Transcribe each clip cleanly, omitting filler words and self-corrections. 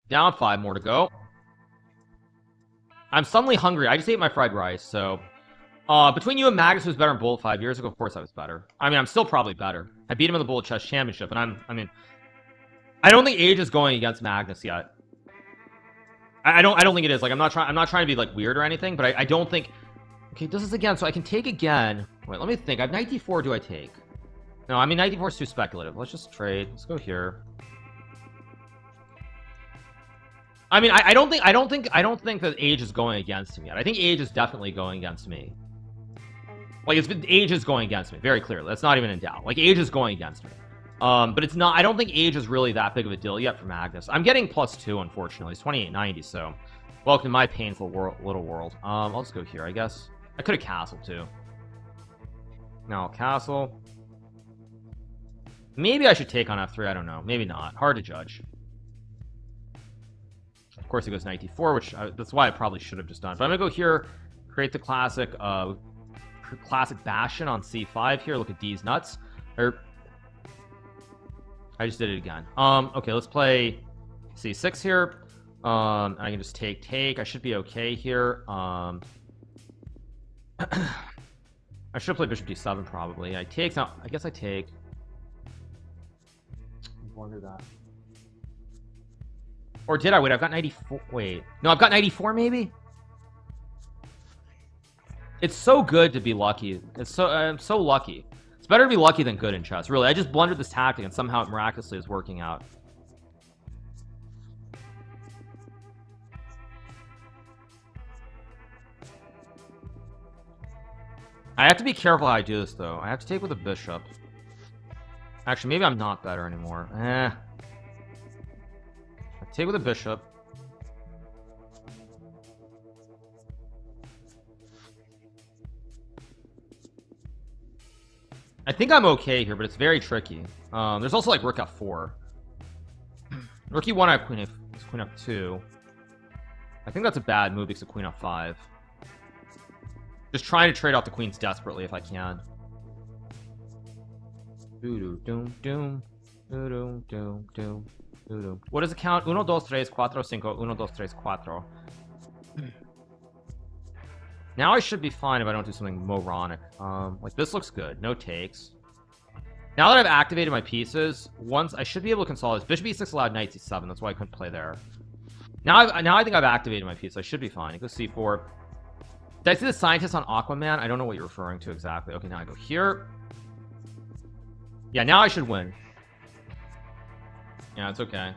Down 5 more to go. I'm suddenly hungry. I just ate my fried rice, so... between you and Magnus, who was better in Bullet 5 years ago, of course I was better. I mean, I'm still probably better. I beat him in the Bullet Chess Championship, and I don't think age is going against Magnus yet. I don't think it is. Like, I'm not trying to be, like, weird or anything, but I don't think... Okay, this is again, so I can take again. Wait, let me think. I have knight d4, do I take? No, I mean, knight d4 is too speculative. Let's just trade. Let's go here. I mean, I don't think that age is going against him yet. I think age is definitely going against me. Like, age is going against me, very clearly. That's not even in doubt. Like, age is going against me. But it's not, I don't think age is really that big of a deal yet for Magnus. I'm getting +2, unfortunately. It's 2890, so welcome to my painful little world. I'll just go here, I guess. I could have castled, too. No, castle. Maybe I should take on f3, I don't know. Maybe not. Hard to judge. Of course, it goes knight d4, which that's why I probably should have just done. But I'm gonna go here, create the classic bastion on c5 here. Look at D's nuts. Or I just did it again. Okay, let's play c6 here. I can just take. I should be okay here. I should play bishop d7 probably. I take now. I guess I take. I wonder that. Or did I? Wait, I've got 94. Wait. No, I've got 94 maybe? It's so good to be lucky. I'm so lucky. It's better to be lucky than good in chess. Really, I just blundered this tactic and somehow it miraculously is working out. I have to be careful how I do this, though. I have to take with a bishop. Actually, maybe I'm not better anymore. Take with a bishop. I think I'm okay here, but it's very tricky. There's also like rook f4. Rook e1, I have queen f2. I think that's a bad move because of queen f5. Just trying to trade off the queens desperately if I can. What does it count? 1, 2, 3, 4, 5. 1, 2, 3, 4. Now I should be fine if I don't do something moronic. Like this looks good. No takes. Now that I've activated my pieces, once I should be able to consolidate. Bishop e6 allowed knight c7. That's why I couldn't play there. Now I think I've activated my piece. I should be fine. It goes c4. Did I see the scientist on Aquaman? I don't know what you're referring to exactly. Okay, now I go here. Yeah, now I should win. Yeah, it's okay.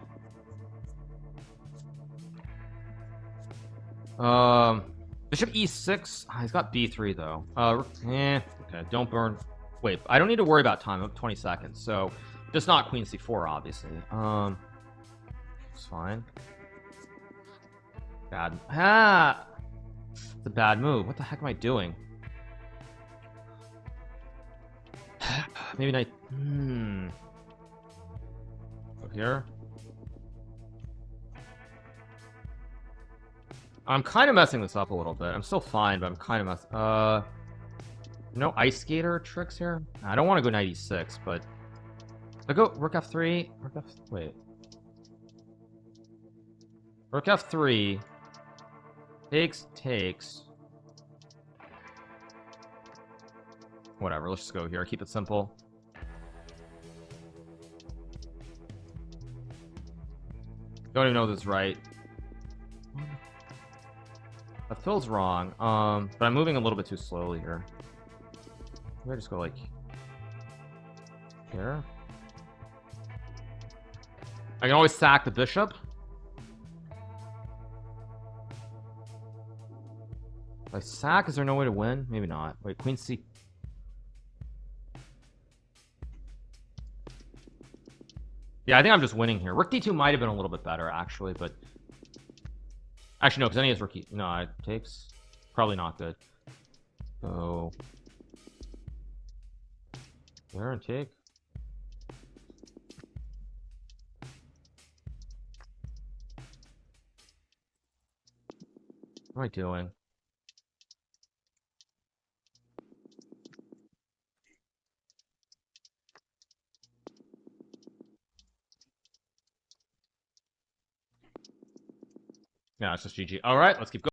Bishop e6. He's got b3 though. Okay, don't burn. Wait, I don't need to worry about time. I have 20 seconds, so just not queen c4, obviously. It's fine. Bad. It's a bad move. What the heck am I doing? Maybe knight. Go here. I'm kind of messing this up a little bit. I'm still fine, but I'm kind of no ice skater tricks here. I don't want to go knight e6, but I go rook f3. Wait. Rook f3. Takes. Whatever. Let's just go here. Keep it simple. Don't even know if this is right. That feels wrong. But I'm moving a little bit too slowly here. Maybe I just go like here. I can always sack the bishop. If I sack, is there no way to win? Maybe not. Wait, queen c. Yeah, I think I'm just winning here. Rook d2 might have been a little bit better, actually, but actually, no, because then he has rook e. No, it takes. Probably not good. So there and take. What am I doing? Yeah, it's just GG. All right, let's keep going.